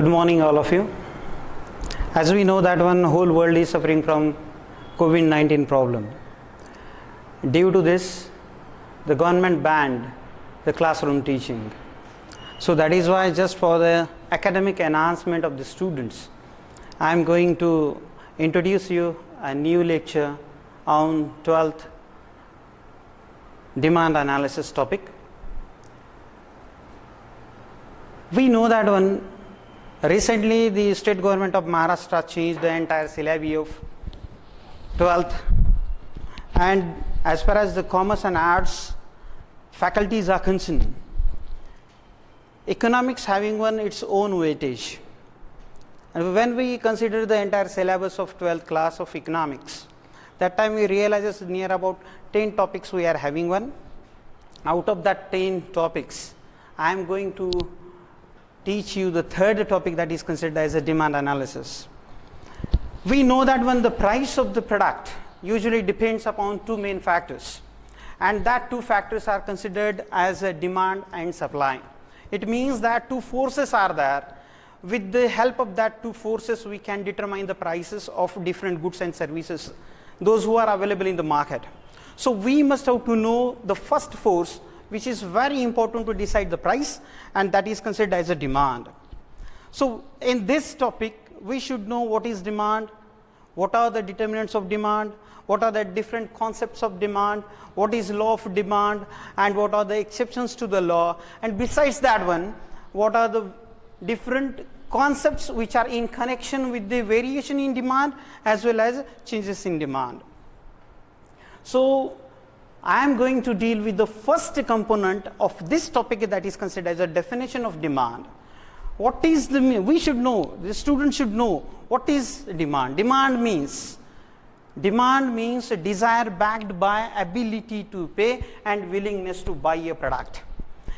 Good morning, all of you. As we know that one whole world is suffering from COVID-19 problem. Due to this, the government banned the classroom teaching. So that is why, just for the academic enhancement of the students, I am going to introduce you a new lecture on 12th demand analysis topic. We know that one recently the state government of Maharashtra changed the entire syllabi of 12th, and as far as the commerce and arts faculties are concerned, economics having one its own weightage. And when we consider the entire syllabus of 12th class of economics, that time we realize near about 10 topics we are having one. Out of that 10 topics, I am going to teach you the third topic, that is considered as a demand analysis. We know that when the price of the product usually depends upon two main factors, and that two factors are considered as a demand and supply. It means that two forces are there. With the help of that two forces, we can determine the prices of different goods and services, those who are available in the market. So we must have to know the first force, which is very important to decide the price, and that is considered as a demand. So in this topic, we should know what is demand, what are the determinants of demand, what are the different concepts of demand, what is law of demand, and what are the exceptions to the law, and besides that one, what are the different concepts which are in connection with the variation in demand as well as changes in demand. So I am going to deal with the first component of this topic, that is considered as a definition of demand. What is the, we should know, the student should know what is demand. Demand means a desire backed by ability to pay and willingness to buy a product.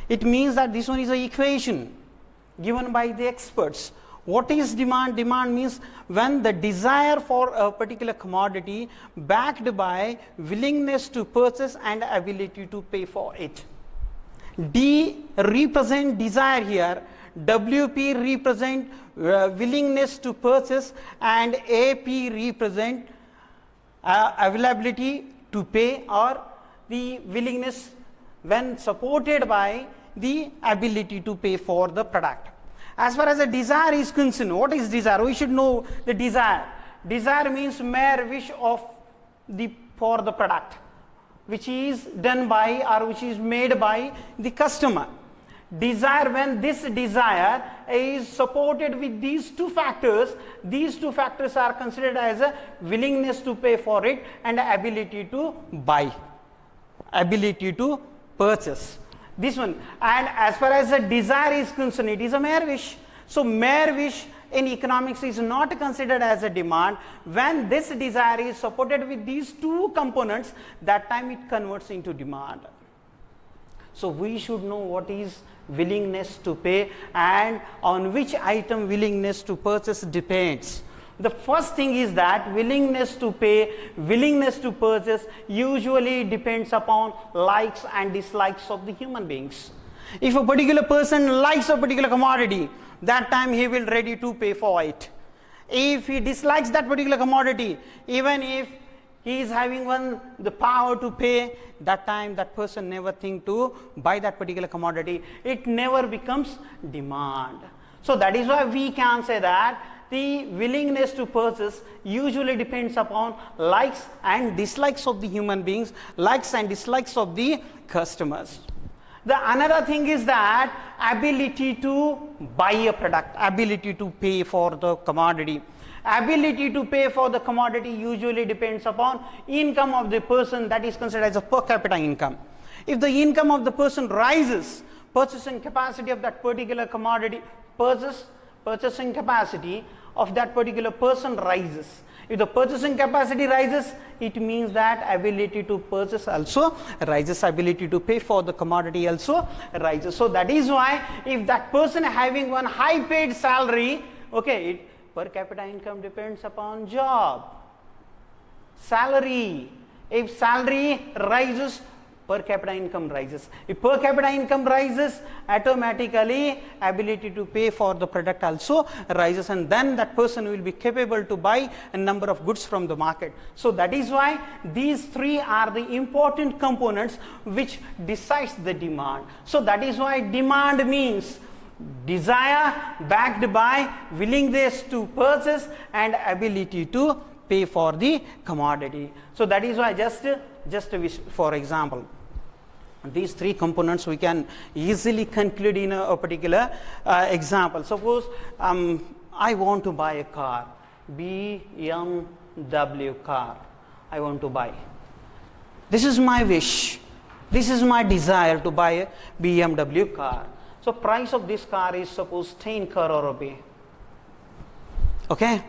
It means that this one is an equation given by the experts. What is demand? Demand means when the desire for a particular commodity backed by willingness to purchase and ability to pay for it. D represent desire here, WP represent willingness to purchase, and AP represent availability to pay, or the willingness when supported by the ability to pay for the product. As far as the desire is concerned, what is desire? We should know the desire. Desire means mere wish of for the product, which is done by or which is made by the customer. Desire, when this desire is supported with these two factors are considered as a willingness to pay for it and ability to buy, ability to purchase. This one. And as far as the desire is concerned, it is a mere wish. So mere wish in economics is not considered as a demand. When this desire is supported with these two components, that time it converts into demand. So we should know what is willingness to pay and on which item willingness to purchase depends. The first thing is that willingness to pay, willingness to purchase usually depends upon likes and dislikes of the human beings. If a particular person likes a particular commodity, that time he will ready to pay for it. If he dislikes that particular commodity, even if he is having the power to pay, that time that person never think to buy that particular commodity. It never becomes demand. So that is why we can say that the willingness to purchase usually depends upon likes and dislikes of the human beings, likes and dislikes of the customers. The another thing is that ability to buy a product, ability to pay for the commodity. Ability to pay for the commodity usually depends upon income of the person, that is considered as a per capita income. If the income of the person rises, purchasing capacity of that particular commodity, purchasing capacity of that particular person rises. If the purchasing capacity rises, it means that ability to purchase also rises, ability to pay for the commodity also rises. So that is why if that person having one high paid salary, okay, per capita income depends upon job, salary. If salary rises, per capita income rises. If per capita income rises, automatically ability to pay for the product also rises, and then that person will be capable to buy a number of goods from the market. So that is why these three are the important components which decides the demand. So that is why demand means desire backed by willingness to purchase and ability to pay for the commodity. So that is why just for example, these three components we can easily conclude in a particular example. Suppose I want to buy a car, BMW car I want to buy. This is my wish, this is my desire to buy a BMW car. So price of this car is suppose 10 crore rupee. Okay.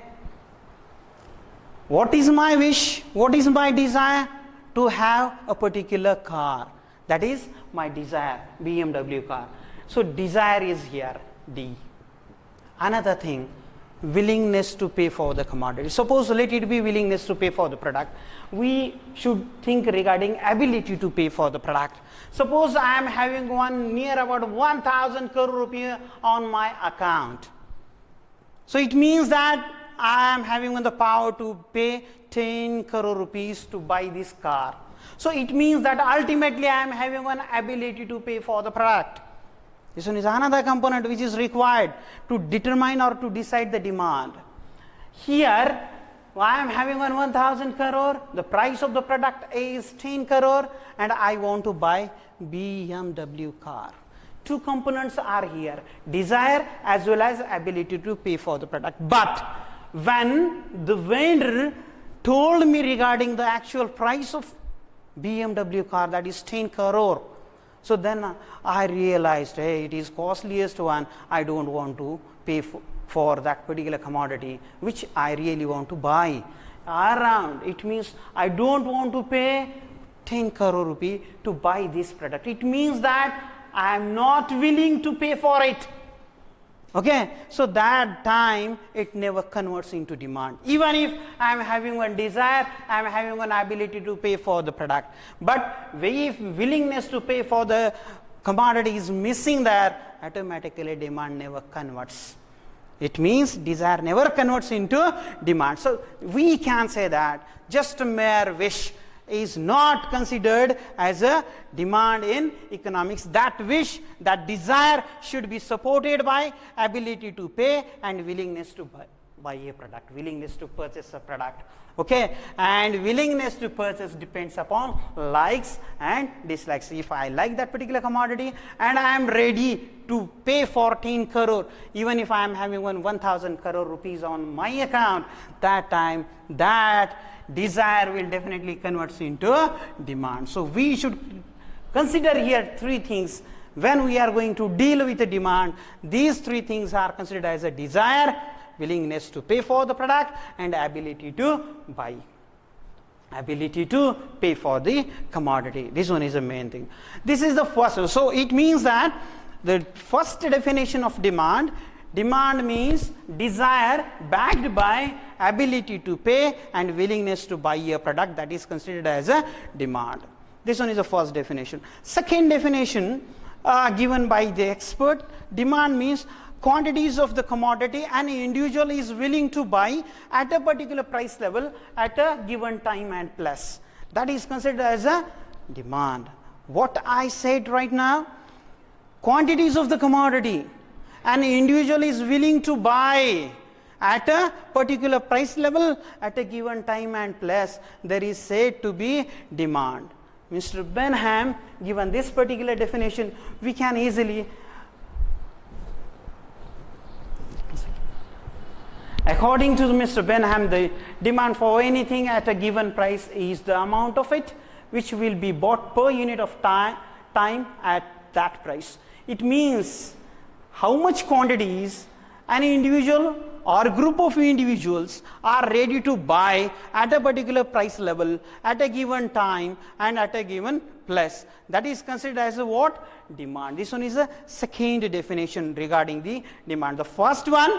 What is my wish? What is my desire? To have a particular car. That is my desire, BMW car. So desire is here, D. Another thing, willingness to pay for the commodity. Suppose let it be willingness to pay for the product. We should think regarding ability to pay for the product. Suppose I am having near about 1,000 crore rupees on my account. So it means that I am having the power to pay 10 crore rupees to buy this car. So it means that ultimately I am having an ability to pay for the product. This one is another component which is required to determine or to decide the demand. Here I am having 1,000 crore, the price of the product is 10 crore and I want to buy BMW car. Two components are here, desire as well as ability to pay for the product. But when the vendor told me regarding the actual price of BMW car, that is 10 crore, so then I realized, hey, it is costliest one, I don't want to pay for that particular commodity which I really want to buy. Around, it means I don't want to pay 10 crore rupee to buy this product. It means that I am not willing to pay for it. Okay, so that time it never converts into demand. Even if I am having one desire, I am having one ability to pay for the product. But if willingness to pay for the commodity is missing there, automatically demand never converts. It means desire never converts into demand. So we can say that just a mere wish is not considered as a demand in economics. That wish, that desire should be supported by ability to pay and willingness to buy a product, willingness to purchase a product. Okay, and willingness to purchase depends upon likes and dislikes. If I like that particular commodity and I am ready to pay 14 crore, even if I am having 1,000 crore rupees on my account, that time that desire will definitely convert into demand. So we should consider here three things when we are going to deal with the demand. These three things are considered as a desire, willingness to pay for the product, and ability to buy, ability to pay for the commodity. This one is the main thing. This is the first. So it means that the first definition of demand means desire backed by ability to pay and willingness to buy a product, that is considered as a demand. This one is the first definition. Second definition given by the expert, demand means quantities of the commodity an individual is willing to buy at a particular price level at a given time and place. That is considered as a demand. What I said right now, quantities of the commodity an individual is willing to buy at a particular price level at a given time and place, there is said to be demand. Mr. Benham given this particular definition, we can easily, according to Mr. Benham, the demand for anything at a given price is the amount of it which will be bought per unit of time at that price. It means how much quantities an individual or group of individuals are ready to buy at a particular price level at a given time and at a given place. That is considered as a what? Demand. This one is a second definition regarding the demand. The first one,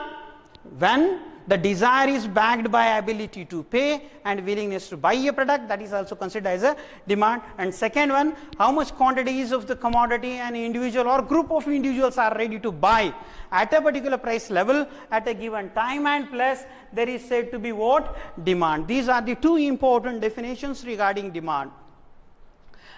when the desire is backed by ability to pay and willingness to buy a product, that is also considered as a demand. And second one, how much quantities of the commodity an individual or group of individuals are ready to buy at a particular price level at a given time and place, there is said to be what? Demand. These are the two important definitions regarding demand.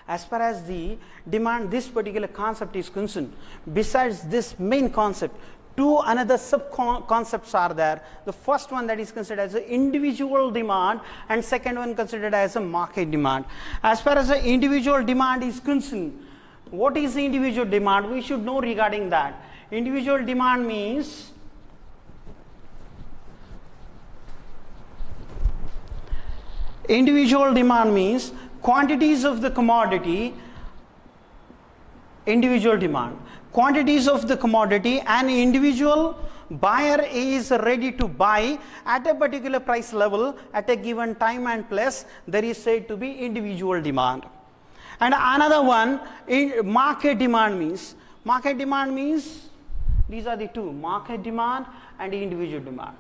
As far as the demand, this particular concept is concerned, besides this main concept, two another sub-concepts are there. The first one that is considered as an individual demand, and second one considered as a market demand. As far as the individual demand is concerned, what is the individual demand? We should know regarding that. Individual demand means quantities of the commodity, individual demand. Quantities of the commodity an individual buyer is ready to buy at a particular price level at a given time and place, there is said to be individual demand. And another one, market demand means these are the two, market demand and individual demand.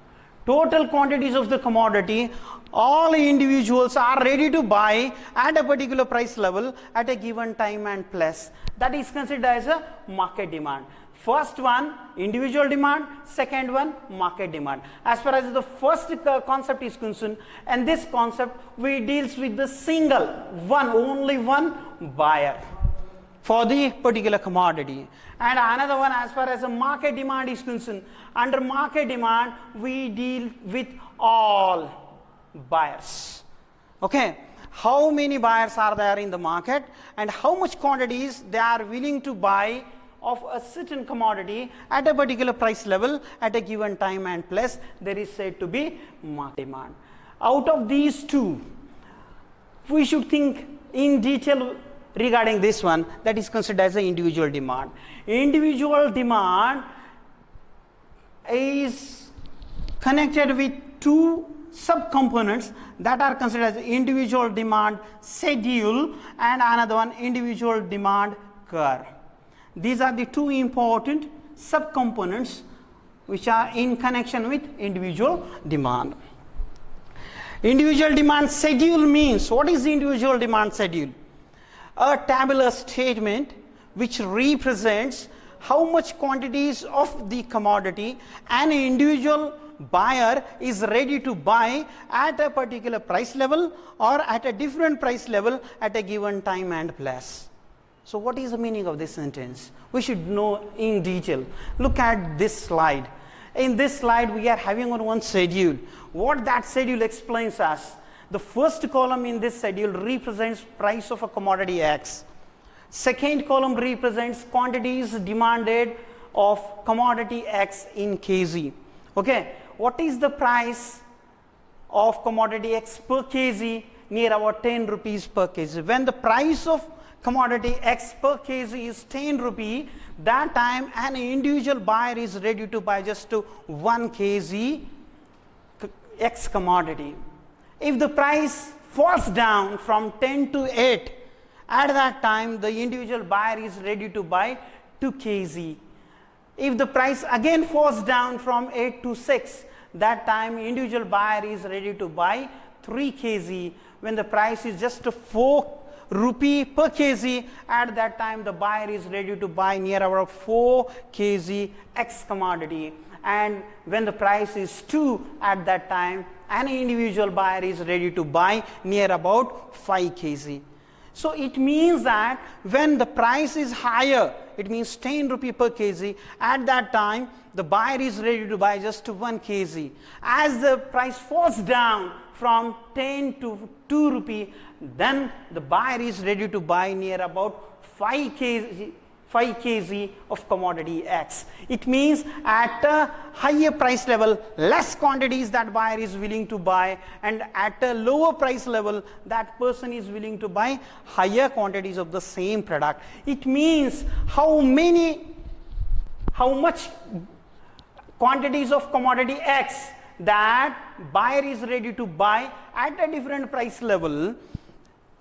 Total quantities of the commodity all individuals are ready to buy at a particular price level at a given time and place, that is considered as a market demand. First one, individual demand, second one, market demand. As far as the first concept is concerned, and this concept we deals with the single one, only one buyer for the particular commodity. And another one, as far as the market demand is concerned, under market demand we deal with all buyers. Okay, how many buyers are there in the market and how much quantities they are willing to buy of a certain commodity at a particular price level at a given time and place, there is said to be market demand. Out of these two, we should think in detail regarding this one, that is considered as an individual demand. Individual demand is connected with two subcomponents that are considered as individual demand schedule and another one, individual demand curve. These are the two important subcomponents which are in connection with individual demand. Individual demand schedule means, what is the individual demand schedule? A tabular statement which represents how much quantities of the commodity an individual buyer is ready to buy at a particular price level or at a different price level at a given time and place. So what is the meaning of this sentence? We should know in detail. Look at this slide. In this slide we are having on one schedule. What that schedule explains us, the first column in this schedule represents price of a commodity X. Second column represents quantities demanded of commodity X in kg. Okay, what is the price of commodity X per kg? Near about 10 rupees per kg. When the price of commodity X per kg is 10 rupee, that time an individual buyer is ready to buy just 1 kg X commodity. If the price falls down from 10 to 8, at that time the individual buyer is ready to buy 2 kg. If the price again falls down from 8 to 6, that time individual buyer is ready to buy 3 kg. When the price is just 4 rupee per kg, at that time the buyer is ready to buy near about 4 kg X commodity. And when the price is 2, at that time an individual buyer is ready to buy near about 5 kg. So it means that when the price is higher, it means 10 rupee per kg, at that time the buyer is ready to buy just 1 kg. As the price falls down from 10 to 2 rupee, then the buyer is ready to buy near about 5 kg of commodity X. It means at a higher price level, less quantities that buyer is willing to buy, and at a lower price level, that person is willing to buy higher quantities of the same product. It means how much quantities of commodity X that buyer is ready to buy at a different price level.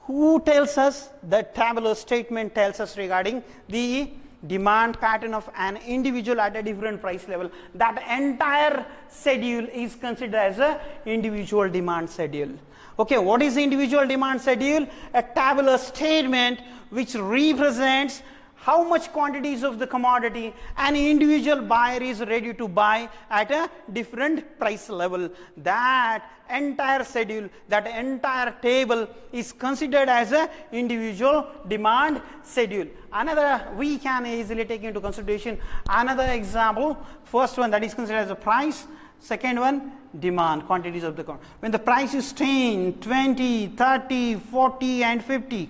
Who tells us? The tabular statement tells us regarding the demand pattern of an individual at a different price level, that entire schedule is considered as a individual demand schedule. Okay, what is the individual demand schedule? A tabular statement which represents how much quantities of the commodity an individual buyer is ready to buy at a different price level. That entire schedule, that entire table is considered as a individual demand schedule. Another, we can easily take into consideration another example. First one, that is considered as a price. Second one, demand, quantities of the commodity. When the price is 10, 20, 30, 40 and 50.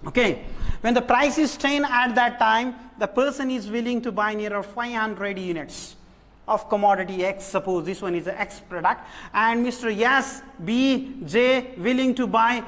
Okay, when the price is 10 at that time, the person is willing to buy near 500 units of commodity X. Suppose this one is an X product, and Mr. S, B, J willing to buy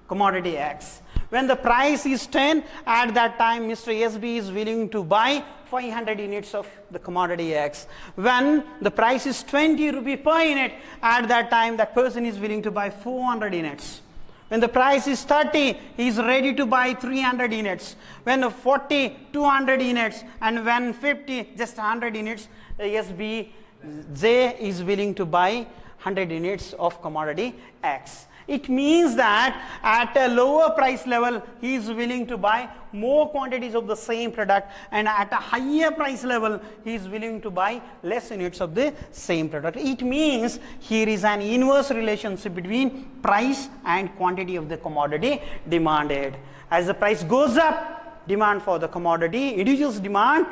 commodity X. When the price is 10 at that time, Mr. SB is willing to buy 500 units of the commodity X. When the price is 20 rupee per unit, at that time that person is willing to buy 400 units. When the price is 30, he is ready to buy 300 units. When the 40, 200 units, and when 50, just 100 units, SB J is willing to buy 100 units of commodity X. It means that at a lower price level, he is willing to buy more quantities of the same product, and at a higher price level, he is willing to buy less units of the same product. It means here is an inverse relationship between price and quantity of the commodity demanded. As the price goes up, demand for the commodity, individual's demand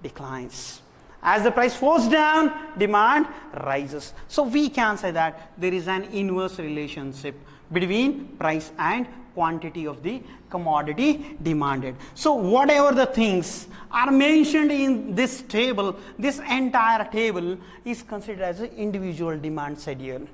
declines. As the price falls down, demand rises. So we can say that there is an inverse relationship between price and quantity of the commodity demanded. So whatever the things are mentioned in this table, this entire table is considered as an individual demand schedule.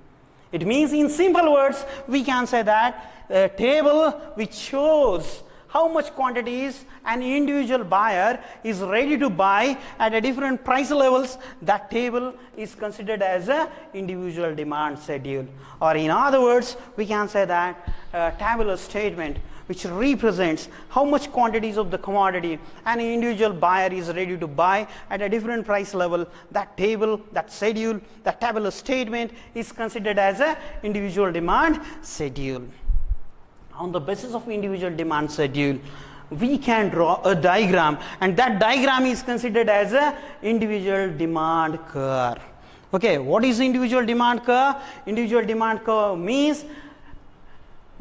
It means, in simple words, we can say that a table which shows how much quantities an individual buyer is ready to buy at a different price levels, that table is considered as a individual demand schedule. Or in other words, we can say that a tabular statement which represents how much quantities of the commodity an individual buyer is ready to buy at a different price level, that table, that schedule, that tabular statement is considered as a individual demand schedule. On the basis of individual demand schedule, we can draw a diagram, and that diagram is considered as a individual demand curve. Okay, what is individual demand curve? Individual demand curve means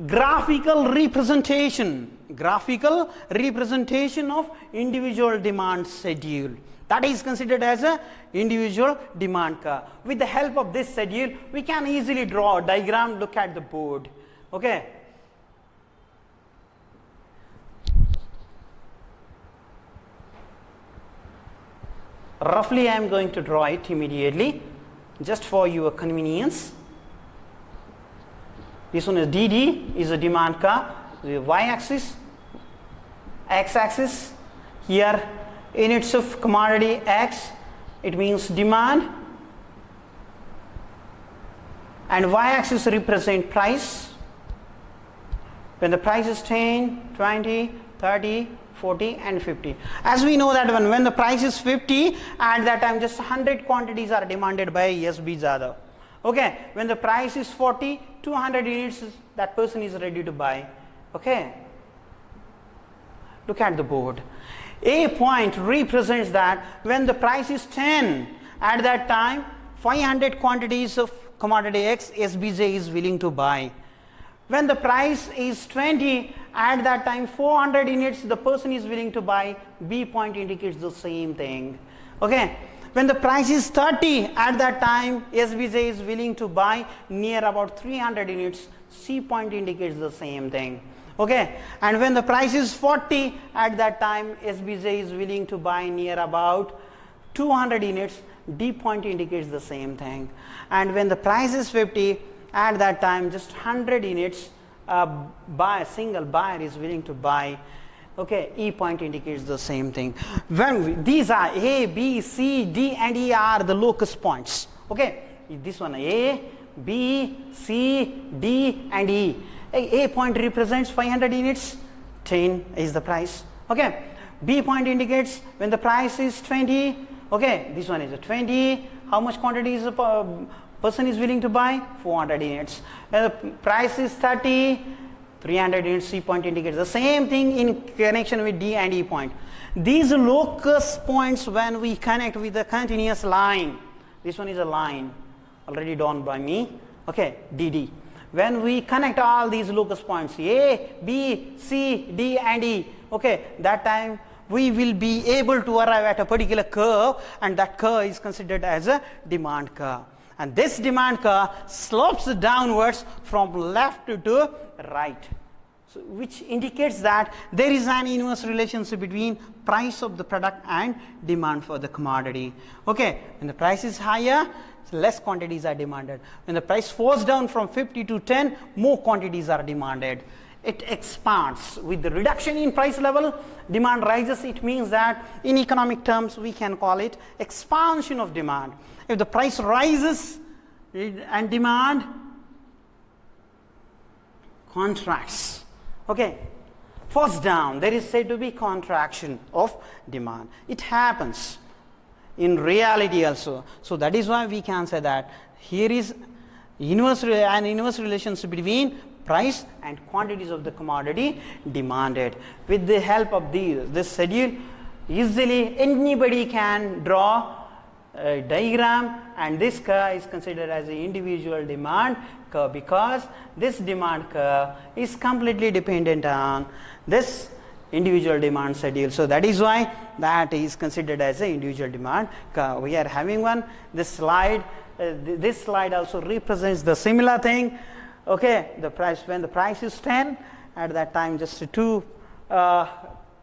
graphical representation of individual demand schedule. That is considered as a individual demand curve. With the help of this schedule, we can easily draw a diagram. Look at the board. Okay. Roughly, I am going to draw it immediately, just for your convenience. This one is DD, is a demand curve. The y-axis, x-axis. Here, units of commodity X, it means demand, and y-axis represent price. When the price is 10, 20, 30, 40 and 50. As we know that when the price is 50, at that time just 100 quantities are demanded by SB Jadhav. Okay, when the price is 40, 200 units that person is ready to buy. Okay, look at the board. A point represents that when the price is 10, at that time 500 quantities of commodity X SBJ is willing to buy. When the price is 20, at that time 400 units the person is willing to buy. B point indicates the same thing. Okay. When the price is 30, at that time SBJ is willing to buy near about 300 units. C point indicates the same thing. Okay. And when the price is 40, at that time SBJ is willing to buy near about 200 units. D point indicates the same thing. And when the price is 50, at that time just 100 units single buyer is willing to buy. Okay, E point indicates the same thing. When these are A, B, C, D and E are the locus points. Okay, this one A, B, C, D and E. A point represents 500 units, 10 is the price. Okay, B point indicates when the price is 20. Okay, this one is a 20. How much quantity is a person is willing to buy? 400 units. When the price is 30, 300 units. C point indicates the same thing in connection with D and E point. These locus points, when we connect with the continuous line, this one is a line already drawn by me. Okay, DD. When we connect all these locus points A, B, C, D and E, okay, that time we will be able to arrive at a particular curve, and that curve is considered as a demand curve. And this demand curve slopes downwards from left to right, so which indicates that there is an inverse relationship between price of the product and demand for the commodity. Okay, when the price is higher, less quantities are demanded. When the price falls down from 50 to 10, more quantities are demanded. It expands. With the reduction in price level, demand rises. It means that in economic terms we can call it expansion of demand. If the price rises and demand contracts, okay, falls down, there is said to be contraction of demand. It happens in reality also. So that is why we can say that here is an inverse relationship between price and quantities of the commodity demanded. With the help of this schedule, easily anybody can draw a diagram, and this curve is considered as the individual demand curve, because this demand curve is completely dependent on this individual demand schedule. So that is why that is considered as an individual demand curve. We are having this slide. This slide also represents the similar thing. Okay, the price, when the price is 10, at that time just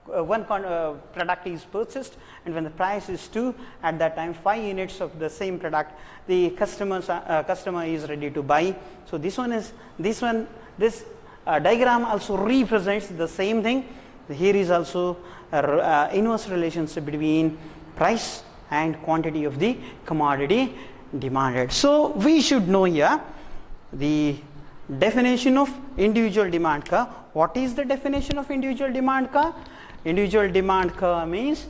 one product is purchased, and when the price is 2, at that time 5 units of the same product the customer is ready to buy. So this diagram also represents the same thing. Here is also an inverse relationship between price and quantity of the commodity demanded. So we should know here the definition of individual demand curve. What is the definition of individual demand curve? Individual demand curve means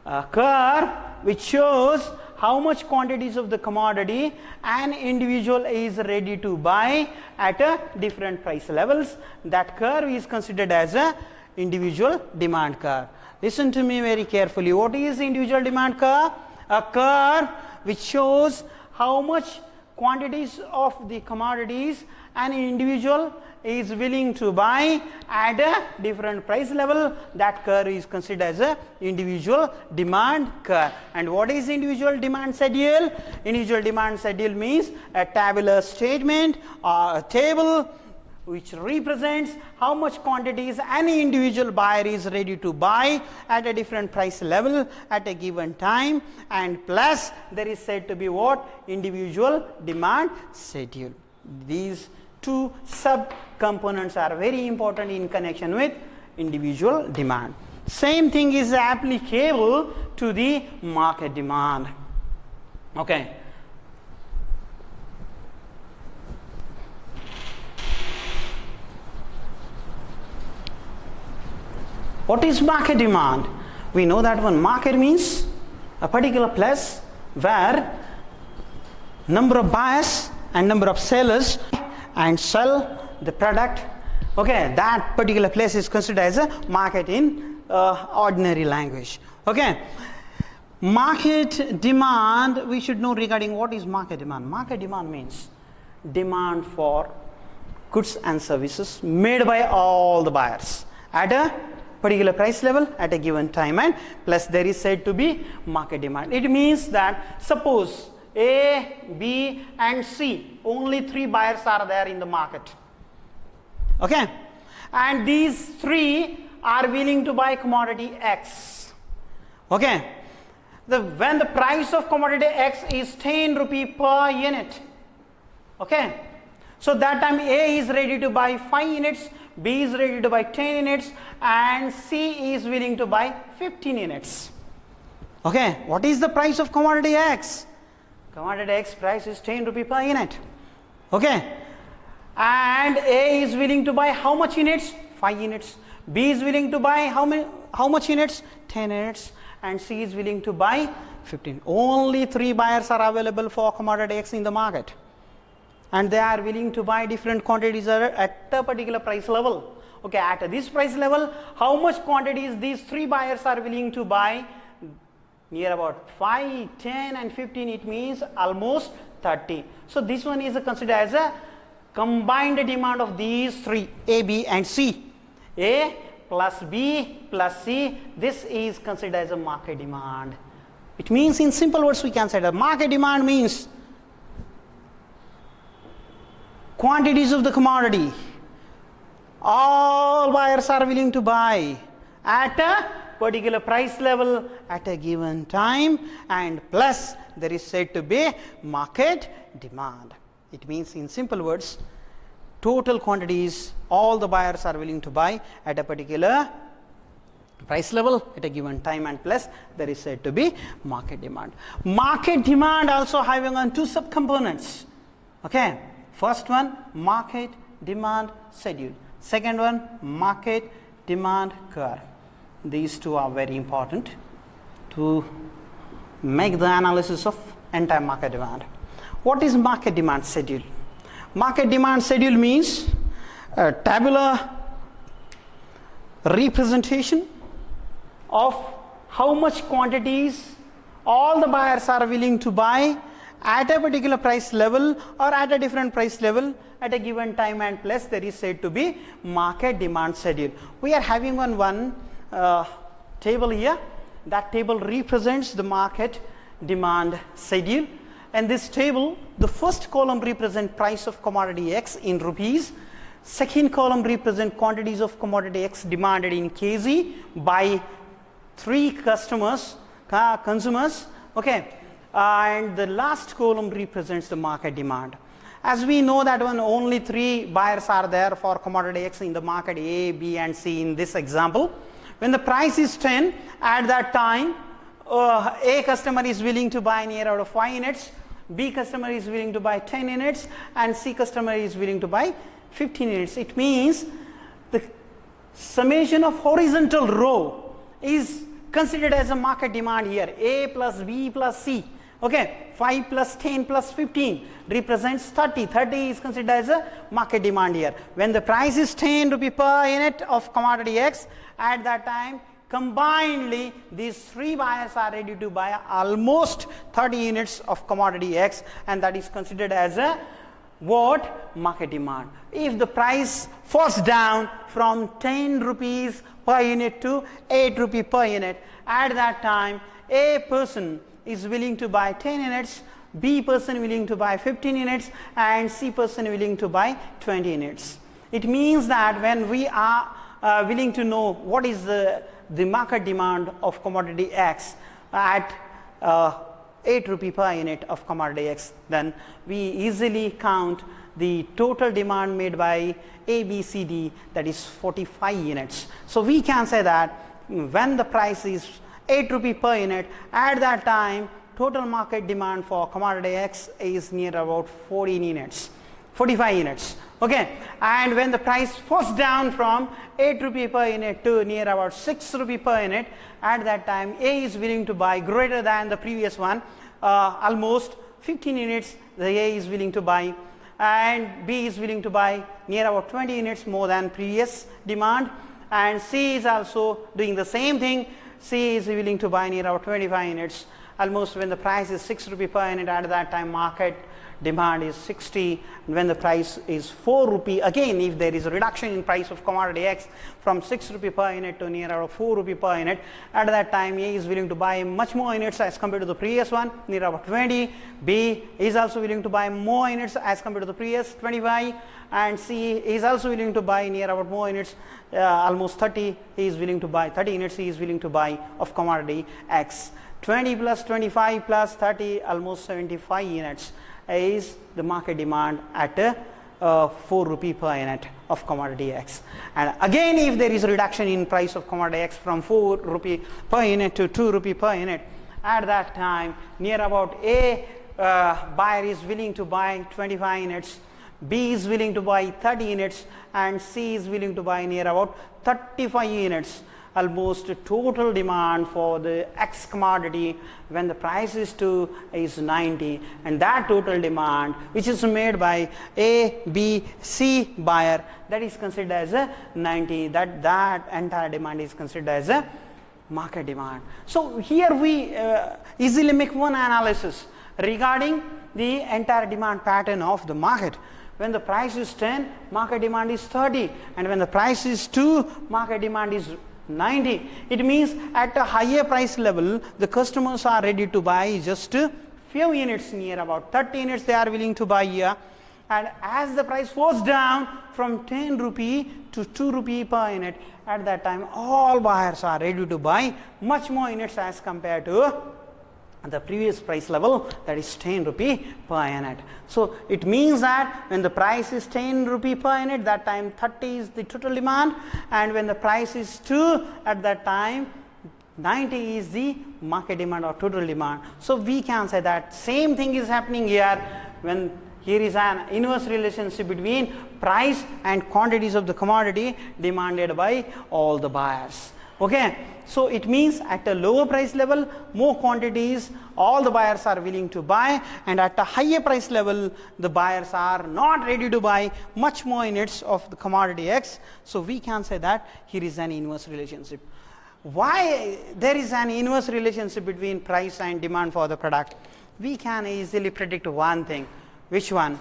a curve which shows how much quantities of the commodity an individual is ready to buy at a different price levels. That curve is considered as a individual demand curve. Listen to me very carefully. What is individual demand curve? A curve which shows how much quantities of the commodities an individual is willing to buy at a different price level. That curve is considered as a individual demand curve. And what is individual demand schedule? Individual demand schedule means a tabular statement or a table which represents how much quantities any individual buyer is ready to buy at a different price level at a given time, and plus there is said to be what? Individual demand schedule. These two sub components are very important in connection with individual demand. Same thing is applicable to the market demand. Okay. What is market demand? We know that one market means a particular place where number of buyers and number of sellers and sell the product. Okay, that particular place is considered as a market in ordinary language. Okay, market demand, we should know regarding what is market demand. Market demand means demand for goods and services made by all the buyers at a particular price level at a given time, and plus there is said to be market demand. It means that suppose A, B and C, only 3 buyers are there in the market. Okay, and these 3 are willing to buy commodity X. Okay, when the price of commodity X is 10 rupee per unit. Okay, so that time A is ready to buy 5 units, B is ready to buy 10 units, and C is willing to buy 15 units. Okay, what is the price of commodity X? Commodity X price is 10 rupee per unit. Okay, and A is willing to buy how much units? 5 units. B is willing to buy how much units? 10 units, and C is willing to buy 15. Only 3 buyers are available for commodity X in the market, and they are willing to buy different quantities at a particular price level. Okay, at this price level, how much quantities these 3 buyers are willing to buy? Near about 5, 10 and 15, it means almost 30. So this one is considered as a combined demand of these 3, A, B and C. A plus B plus C, this is considered as a market demand. It means, in simple words, we can say that market demand means quantities of the commodity all buyers are willing to buy at a particular price level at a given time, and plus there is said to be market demand. It means, in simple words, total quantities all the buyers are willing to buy at a particular price level at a given time, and plus there is said to be market demand. Market demand also having on 2 subcomponents. Okay, first one, market demand schedule. Second one, market demand curve. These 2 are very important to make the analysis of entire market demand. What is market demand schedule? Market demand schedule means a tabular representation of how much quantities all the buyers are willing to buy at a particular price level or at a different price level at a given time, and plus there is said to be market demand schedule. We are having one table here. That table represents the market demand schedule, and this table, the first column represents price of commodity X in rupees, second column represents quantities of commodity X demanded in kg by 3 consumers, okay, and the last column represents the market demand. As we know that when only 3 buyers are there for commodity X in the market, A, B and C in this example, when the price is 10, at that time A customer is willing to buy near out of 5 units, B customer is willing to buy 10 units, and C customer is willing to buy 15 units. It means the summation of horizontal row is considered as a market demand here. A plus B plus C. Okay, 5 plus 10 plus 15 represents 30. 30 is considered as a market demand here. When the price is 10 rupee per unit of commodity X, at that time combinedly these 3 buyers are ready to buy almost 30 units of commodity X, and that is considered as a what? Market demand. If the price falls down from 10 rupees per unit to 8 rupee per unit, at that time A person is willing to buy 10 units, B person willing to buy 15 units, and C person willing to buy 20 units. It means that when we are willing to know what is the market demand of commodity X at 8 rupee per unit of commodity X, then we easily count the total demand made by A, B, C, D, that is 45 units. So we can say that when the price is 8 rupee per unit, at that time total market demand for commodity X is near about 14 units, 45 units. Okay, and when the price falls down from 8 rupee per unit to near about 6 rupee per unit, at that time A is willing to buy greater than the previous one, almost 15 units the A is willing to buy, and B is willing to buy near about 20 units more than previous demand, and C is also doing the same thing. C is willing to buy near about 25 units. Almost when the price is 6 rupee per unit, at that time market demand is 60. When the price is 4 rupee, again if there is a reduction in price of commodity X from 6 rupee per unit to near about 4 rupee per unit, at that time A is willing to buy much more units as compared to the previous one, near about 20. B is also willing to buy more units as compared to the previous 25, and C is also willing to buy near about more units, almost 30. He is willing to buy 30 units. He is willing to buy of commodity X. 20 plus 25 plus 30, almost 75 units is the market demand at 4 rupee per unit of commodity X. And again, if there is a reduction in price of commodity X from 4 rupee per unit to 2 rupee per unit, at that time near about A buyer is willing to buy 25 units, B is willing to buy 30 units and C is willing to buy near about 35 units. Almost total demand for the X commodity when the price is 90, and that total demand which is made by A, B, C buyer, that is considered as a 90. That entire demand is considered as a market demand. So here we easily make one analysis regarding the entire demand pattern of the market. When the price is 10, market demand is 30, and when the price is 2, market demand is 90. It means at a higher price level, the customers are ready to buy just few units, near about 30 units they are willing to buy here. And as the price falls down from 10 rupee to 2 rupee per unit, at that time all buyers are ready to buy much more units as compared to the previous price level, that is 10 rupee per unit. So it means that when the price is 10 rupee per unit, that time 30 is the total demand, and when the price is 2, at that time 90 is the market demand or total demand. So we can say that same thing is happening here, when here is an inverse relationship between price and quantities of the commodity demanded by all the buyers. Okay, so it means at a lower price level, more quantities all the buyers are willing to buy, and at a higher price level, the buyers are not ready to buy much more units of the commodity X. So we can say that here is an inverse relationship. Why there is an inverse relationship between price and demand for the product? We can easily predict one thing. Which one?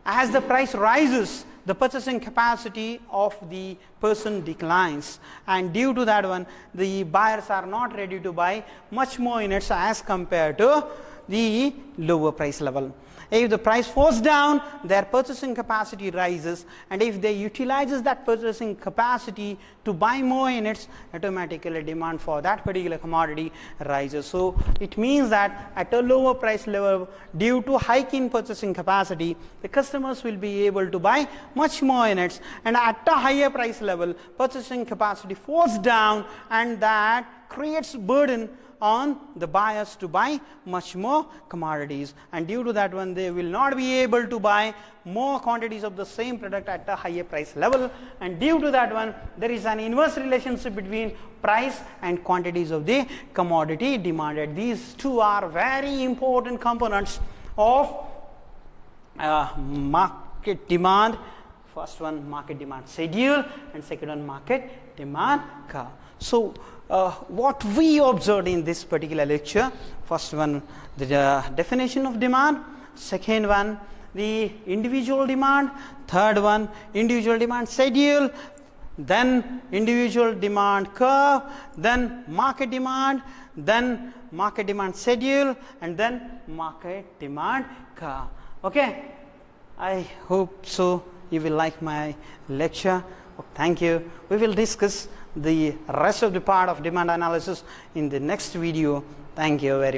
As the price rises, the purchasing capacity of the person declines, and due to that one, the buyers are not ready to buy much more units as compared to the lower price level. If the price falls down, their purchasing capacity rises, and if they utilizes that purchasing capacity to buy more units, automatically demand for that particular commodity rises. So it means that at a lower price level, due to hike in purchasing capacity, the customers will be able to buy much more units, and at a higher price level, purchasing capacity falls down, and that creates burden on the buyers to buy much more commodities, and due to that one, they will not be able to buy more quantities of the same product at a higher price level, and due to that one, there is an inverse relationship between price and quantities of the commodity demanded. These two are very important components of market demand. First one, market demand schedule, and second one, market demand curve. So what we observed in this particular lecture, first one, the definition of demand, second one, the individual demand, third one, individual demand schedule, then individual demand curve, then market demand schedule, and then market demand curve. Okay, I hope so you will like my lecture. Thank you. We will discuss the rest of the part of demand analysis in the next video. Thank you very much.